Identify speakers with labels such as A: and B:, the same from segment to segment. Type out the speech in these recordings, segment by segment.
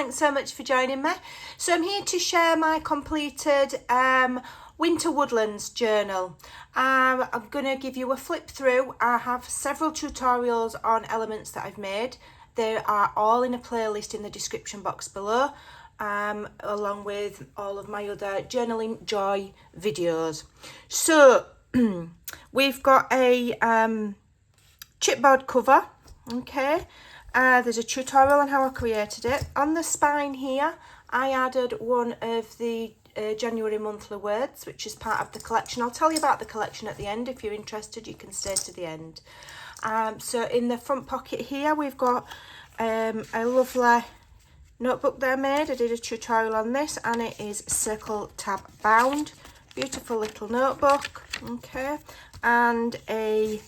A: thanks so much for joining me. So I'm here to share my completed Winter Woodlands journal. I'm going to give you a flip through. I have several tutorials on elements that I've made. They are all in a playlist in the description box below, along with all of my other journaling joy videos. So we've got a chipboard cover, okay. There's a tutorial on how I created it. On the spine here, I added one of the January monthly words, which is part of the collection. I'll tell you about the collection at the end. If you're interested, you can stay to the end. So in the front pocket here, we've got a lovely notebook that I made. I did a tutorial on this, and it is circle tab bound. Beautiful little notebook, okay. And a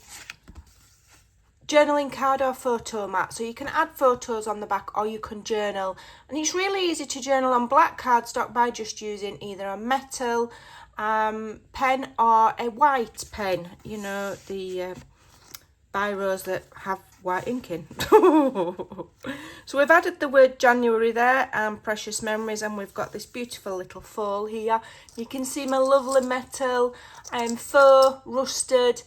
A: journaling card or photo mat, so you can add photos on the back or you can journal, and it's really easy to journal on black cardstock by just using either a metal pen or a white pen, you know, the biros that have white ink in. So we've added the word January there and precious memories, and we've got this beautiful little foil here. You can see my lovely metal faux rusted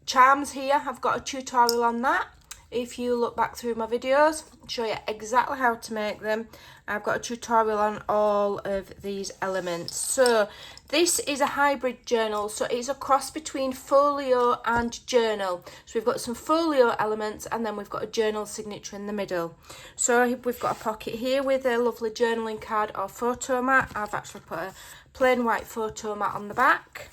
A: charms here. I've got a tutorial on that. If you look back through my videos, I'll show you exactly how to make them. I've got a tutorial on all of these elements. So this is a hybrid journal, so it's a cross between folio and journal. So we've got some folio elements, and then we've got a journal signature in the middle. So we've got a pocket here with a lovely journaling card or photo mat. I've actually put a plain white photo mat on the back,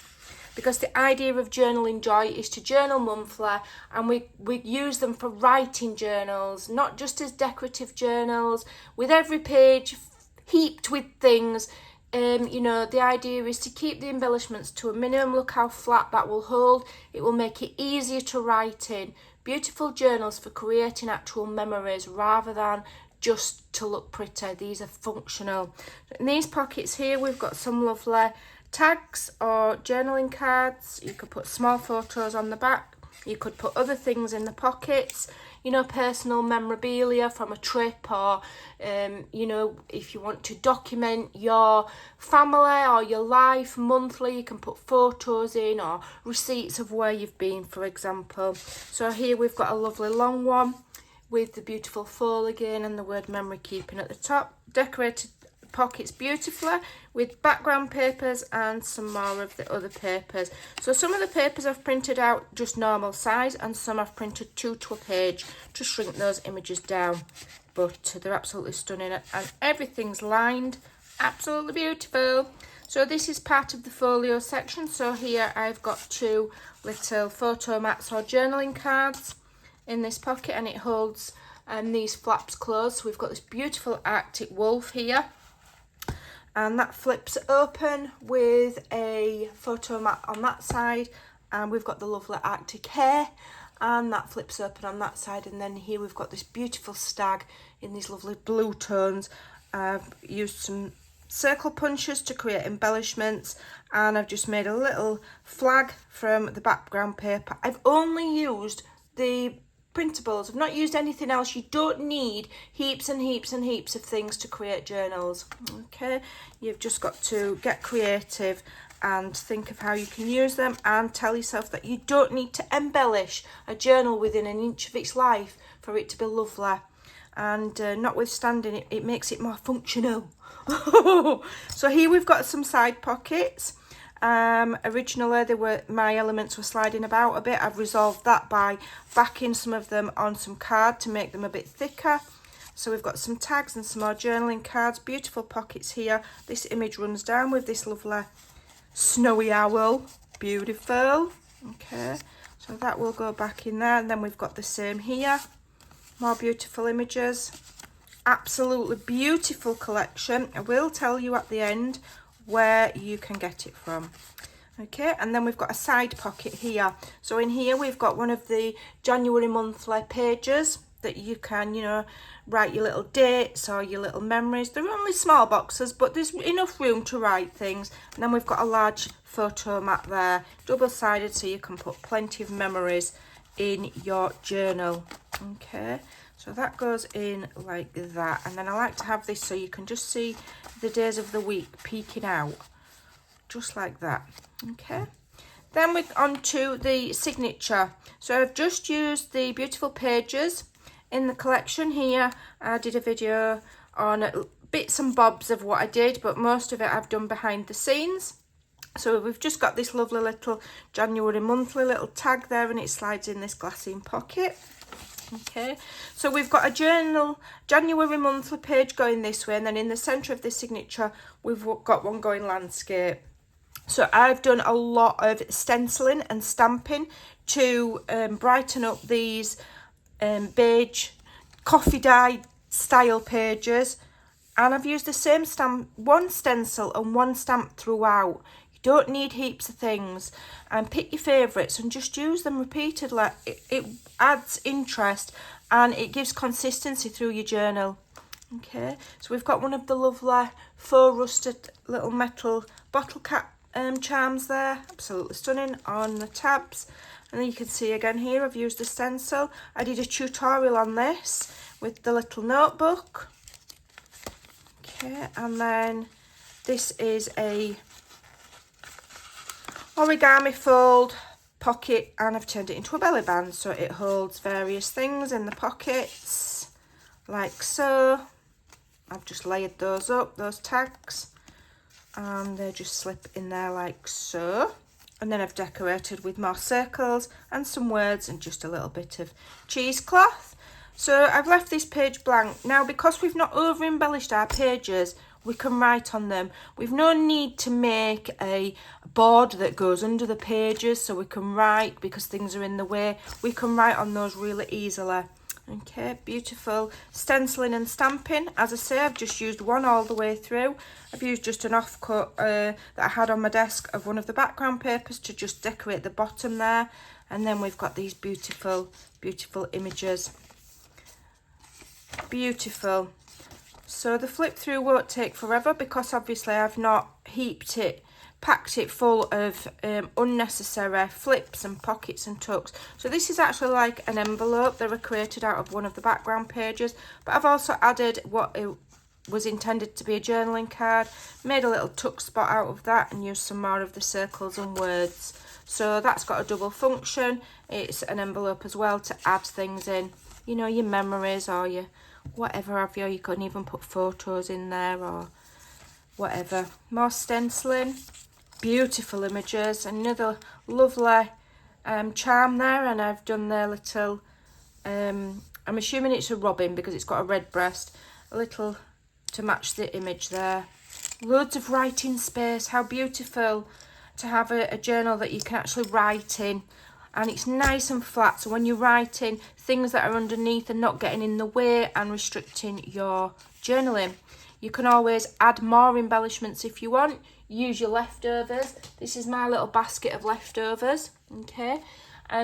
A: because the idea of journaling joy is to journal monthly, and we use them for writing journals, not just as decorative journals with every page heaped with things. You know, the idea is to keep the embellishments to a minimum. Look how flat that will hold. It will make it easier to write in. Beautiful journals for creating actual memories rather than just to look pretty. These are functional. In these pockets here, we've got some lovely tags or journaling cards. You could put small photos on the back. You could put other things in the pockets, you know, personal memorabilia from a trip, or you know, if you want to document your family or your life monthly, you can put photos in, or receipts of where you've been, for example. So here we've got a lovely long one with the beautiful foil again and the word memory keeping at the top. Decorated pockets beautifully with background papers and some more of the other papers. So some of the papers I've printed out just normal size, and some I've printed 2 to a page to shrink those images down, but they're absolutely stunning, and everything's lined, absolutely beautiful. So this is part of the folio section. So here I've got 2 little photo mats or journaling cards in this pocket, and it holds these flaps closed. So we've got this beautiful Arctic wolf here, and that flips open with a photo mat on that side, and we've got the lovely Arctic hare, and that flips open on that side. And then here we've got this beautiful stag in these lovely blue tones. I've used some circle punches to create embellishments, and I've just made a little flag from the background paper. I've only used the printables. I've not used anything else. You don't need heaps and heaps and heaps of things to create journals, okay. You've just got to get creative and think of how you can use them, and tell yourself that you don't need to embellish a journal within an inch of its life for it to be lovely. And notwithstanding, it makes it more functional. So here we've got some side pockets. Originally my elements were sliding about a bit. I've resolved that by backing some of them on some card to make them a bit thicker. So we've got some tags and some more journaling cards. Beautiful pockets here. This image runs down with this lovely snowy owl. Beautiful. Okay, so that will go back in there, and then we've got the same here. More beautiful images. Absolutely beautiful collection. I will tell you at the end where you can get it from. Okay, and then we've got a side pocket here. So in here we've got one of the January monthly pages that you can, you know, write your little dates or your little memories. They're only small boxes, but there's enough room to write things. And then we've got a large photo mat there, double-sided, so you can put plenty of memories in your journal. Okay, So that goes in like that. And then I like to have this so you can just see the days of the week peeking out. Just like that. Okay. Then we're on to the signature. So I've just used the beautiful pages in the collection here. I did a video on bits and bobs of what I did, but most of it I've done behind the scenes. So we've just got this lovely little January monthly little tag there, and it slides in this glassine pocket. Okay, so we've got a journal January monthly page going this way, and then in the centre of this signature we've got one going landscape. So I've done a lot of stenciling and stamping to brighten up these beige coffee dye style pages, and I've used the same stamp, one stencil and one stamp throughout. You don't need heaps of things, and pick your favourites and just use them repeatedly. It adds interest and it gives consistency through your journal. Okay, so we've got one of the lovely faux rusted little metal bottle cap charms there, absolutely stunning on the tabs. And then you can see again here I've used a stencil. I did a tutorial on this with the little notebook. Okay, and then this is a origami fold pocket, and I've turned it into a belly band so it holds various things in the pockets like so. I've just layered those up, those tags, and they just slip in there like so. And then I've decorated with more circles and some words and just a little bit of cheesecloth. So I've left this page blank. Now, because we've not over embellished our pages, we can write on them. We've no need to make a board that goes under the pages so we can write because things are in the way. We can write on those really easily. Okay, beautiful stenciling and stamping. As I say, I've just used one all the way through. I've used just an offcut that I had on my desk of one of the background papers to just decorate the bottom there. And then we've got these beautiful, beautiful images. Beautiful. So the flip through won't take forever because obviously I've not heaped it, packed it full of unnecessary flips and pockets and tucks. So this is actually like an envelope that I created out of one of the background pages, but I've also added what it was intended to be a journaling card, made a little tuck spot out of that and used some more of the circles and words. So that's got a double function. It's an envelope as well to add things in, you know, your memories or your whatever have you. You can even put photos in there or whatever. More stenciling, beautiful images, another lovely charm there, and I've done their little I'm assuming it's a robin because it's got a red breast, a little to match the image there. Loads of writing space. How beautiful to have a journal that you can actually write in, and it's nice and flat, so when you're writing, things that are underneath are not getting in the way and restricting your journaling. You can always add more embellishments if you want. Use your leftovers. This is my little basket of leftovers. Okay,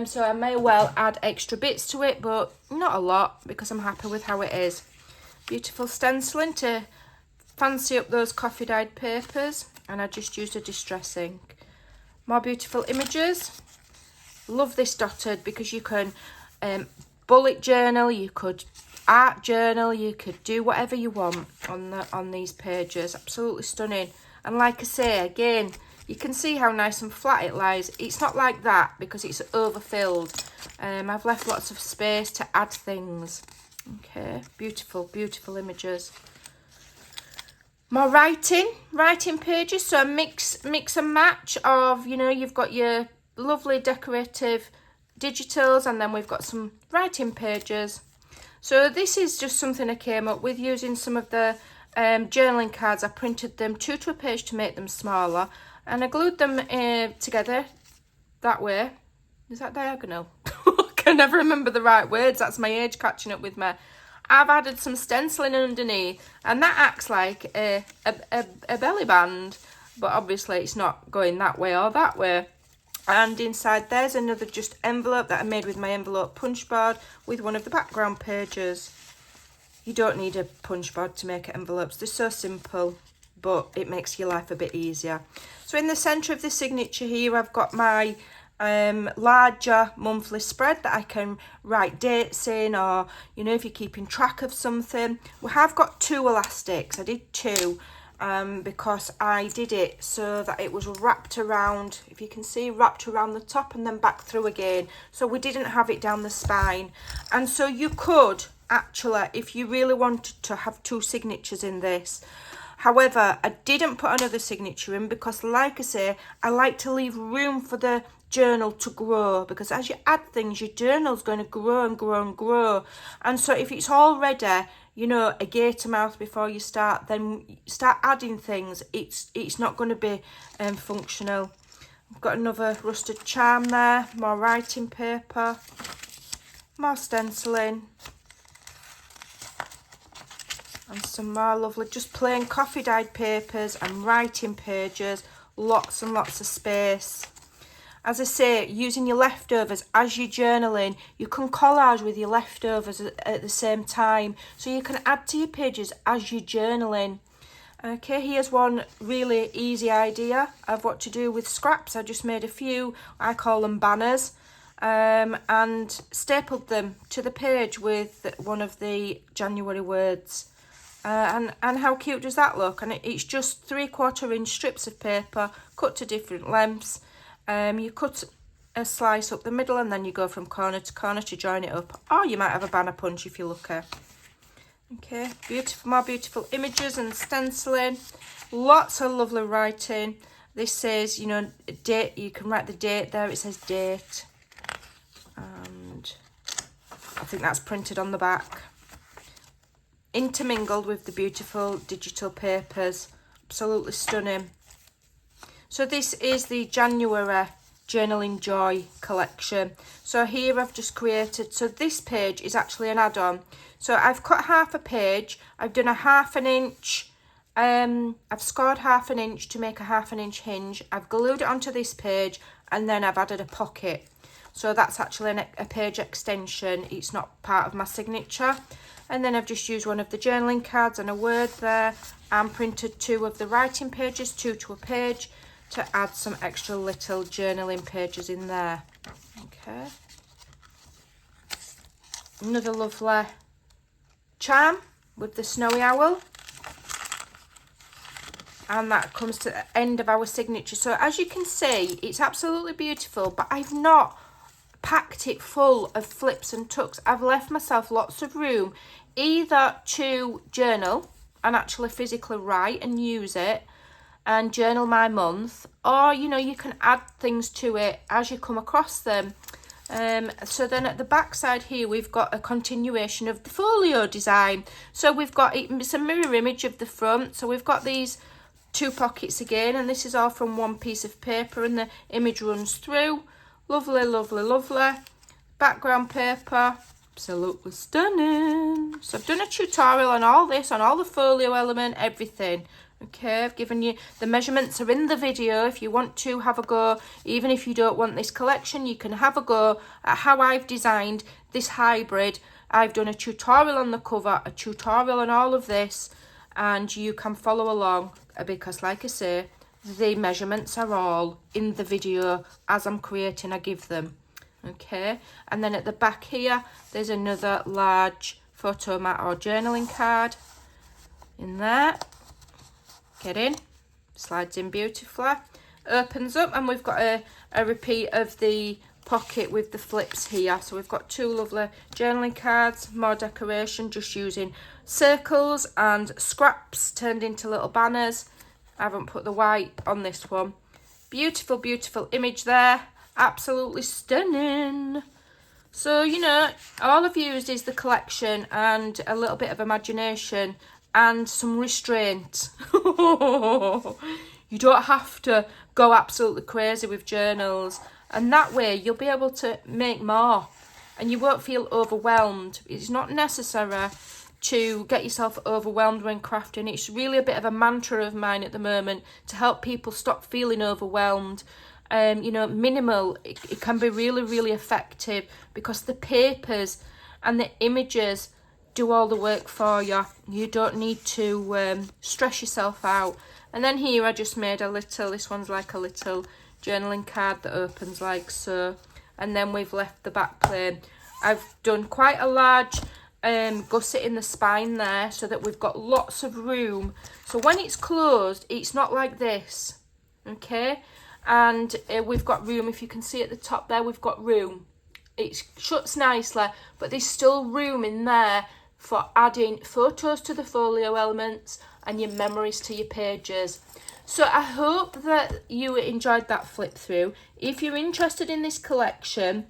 A: so I may well add extra bits to it, but not a lot because I'm happy with how it is. Beautiful stenciling to fancy up those coffee dyed papers, and I just used a distress ink. More beautiful images. Love this dotted because you can bullet journal, you could art journal, you could do whatever you want on these pages. Absolutely stunning. And like I say, again, you can see how nice and flat it lies. It's not like that because it's overfilled. I've left lots of space to add things. Okay, beautiful, beautiful images. More writing pages. So a mix and match of, you know, you've got your lovely decorative digitals, and then we've got some writing pages. So this is just something I came up with using some of the journaling cards. I printed them 2 to a page to make them smaller, and I glued them together that way. Is that diagonal? I can never remember the right words. That's my age catching up with me. I've added some stenciling underneath, and that acts like a belly band, but obviously it's not going that way or that way. And inside there's another just envelope that I made with my envelope punch board with one of the background pages. You don't need a punch board to make envelopes. They're so simple, but it makes your life a bit easier. So in the centre of the signature here, I've got my larger monthly spread that I can write dates in, or you know, if you're keeping track of something. We have got 2 elastics. I did 2 because I did it so that it was wrapped around, if you can see, wrapped around the top and then back through again, so we didn't have it down the spine. And so you could actually, if you really wanted to, have 2 signatures in this. However, I didn't put another signature in because, like I say, I like to leave room for the journal to grow, because as you add things, your journal's going to grow and grow and grow. And so if it's already, you know, a gator mouth before you start, then start adding things, it's not going to be functional. I've got another rusted charm there, more writing paper, more stenciling, and some more lovely just plain coffee dyed papers and writing pages. Lots and lots of space. As I say, using your leftovers as you're journaling, you can collage with your leftovers at the same time, so you can add to your pages as you're journaling. Okay, here's one really easy idea of what to do with scraps. I just made a few, I call them banners, and stapled them to the page with one of the January words. And how cute does that look? And it's just 3/4 inch strips of paper cut to different lengths. You cut a slice up the middle and then you go from corner to corner to join it up. Or you might have a banner punch if you're lucky. Okay, beautiful, more beautiful images and stenciling. Lots of lovely writing. This says, you know, date. You can write the date there. It says date. And I think that's printed on the back. Intermingled with the beautiful digital papers. Absolutely stunning. So this is the January Journaling Joy collection. So here I've just created, so this page is actually an add-on. So I've cut half a page, I've done a 1/2 inch, I've scored 1/2 inch to make a 1/2 inch hinge. I've glued it onto this page and then I've added a pocket. So that's actually a page extension, it's not part of my signature. And then I've just used one of the journaling cards and a word there, and printed 2 of the writing pages, 2 to a page, to add some extra little journaling pages in there. Okay. Another lovely charm with the snowy owl. And that comes to the end of our signature. So as you can see, it's absolutely beautiful, but I've not packed it full of flips and tucks. I've left myself lots of room either to journal and actually physically write and use it and journal my month, or you know, you can add things to it as you come across them. So then at the back side here we've got a continuation of the folio design. So we've got, it's a mirror image of the front, so we've got these 2 pockets again, and this is all from one piece of paper and the image runs through. Lovely, lovely, lovely. Background paper, absolutely stunning. So I've done a tutorial on all this, on all the folio element, everything. Okay, I've given you, the measurements are in the video if you want to have a go. Even if you don't want this collection, you can have a go at how I've designed this hybrid. I've done a tutorial on the cover, a tutorial on all of this, and you can follow along because, like I say, the measurements are all in the video as I'm creating, I give them. Okay, and then at the back here there's another large photo mat or journaling card in there. Get in, slides in beautifully, opens up, and we've got a repeat of the pocket with the flips here. So we've got 2 lovely journaling cards, more decoration, just using circles and scraps turned into little banners. I haven't put the white on this one. Beautiful, beautiful image there. Absolutely stunning. So, you know, all I've used is the collection and a little bit of imagination and some restraint. You don't have to go absolutely crazy with journals, and that way you'll be able to make more and you won't feel overwhelmed. It's not necessary to get yourself overwhelmed when crafting. It's really a bit of a mantra of mine at the moment to help people stop feeling overwhelmed. You know, minimal, it can be really, really effective because the papers and the images do all the work for you. You don't need to stress yourself out. And then here I just made a little, this one's like a little journaling card that opens like so. And then we've left the back plain. I've done quite a large gusset in the spine there so that we've got lots of room. So when it's closed, it's not like this, okay? And we've got room, if you can see at the top there, we've got room. It shuts nicely, but there's still room in there for adding photos to the folio elements and your memories to your pages. So I hope that you enjoyed that flip through. If you're interested in this collection,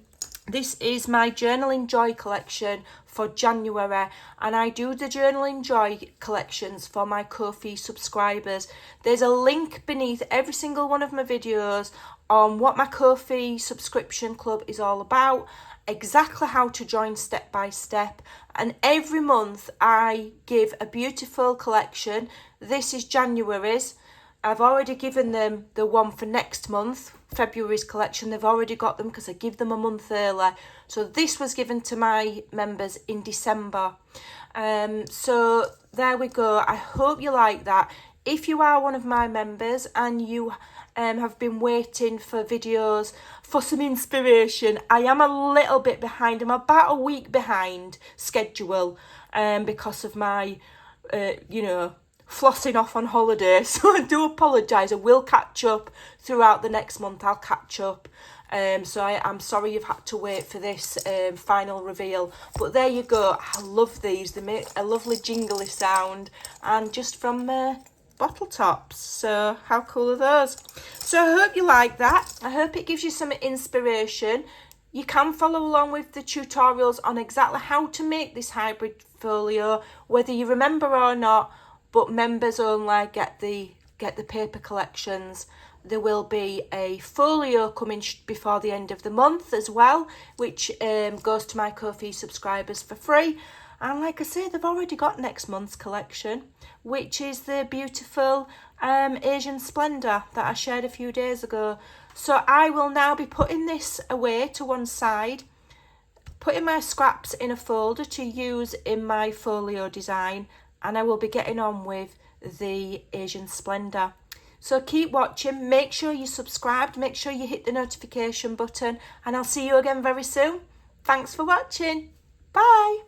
A: this is my Journaling Joy collection for January, and I do the Journaling Joy collections for my Ko-fi subscribers. There's a link beneath every single one of my videos on what my Ko-fi subscription club is all about, exactly how to join step by step, and every month I give a beautiful collection. This is January's. I've already given them the one for next month, February's collection. They've already got them because I give them a month early. So this was given to my members in December. So there we go. I hope you like that. If you are one of my members and you have been waiting for videos for some inspiration, I am a little bit behind. I'm about a week behind schedule because of my, flossing off on holiday. So I do apologise. I will catch up throughout the next month. I'll catch up. So I'm sorry you've had to wait for this final reveal. But there you go. I love these. They make a lovely jingly sound. And just from bottle tops. So how cool are those? So I hope you like that. I hope it gives you some inspiration. You can follow along with the tutorials on exactly how to make this hybrid folio, whether you remember or not. But members only get the paper collections. There will be a folio coming before the end of the month as well, which goes to my Ko-fi subscribers for free. And like I say, they've already got next month's collection, which is the beautiful Asian Splendour that I shared a few days ago. So I will now be putting this away to one side, putting my scraps in a folder to use in my folio design, and I will be getting on with the Asian Splendour. So keep watching, make sure you're subscribed, make sure you hit the notification button, and I'll see you again very soon. Thanks for watching. Bye.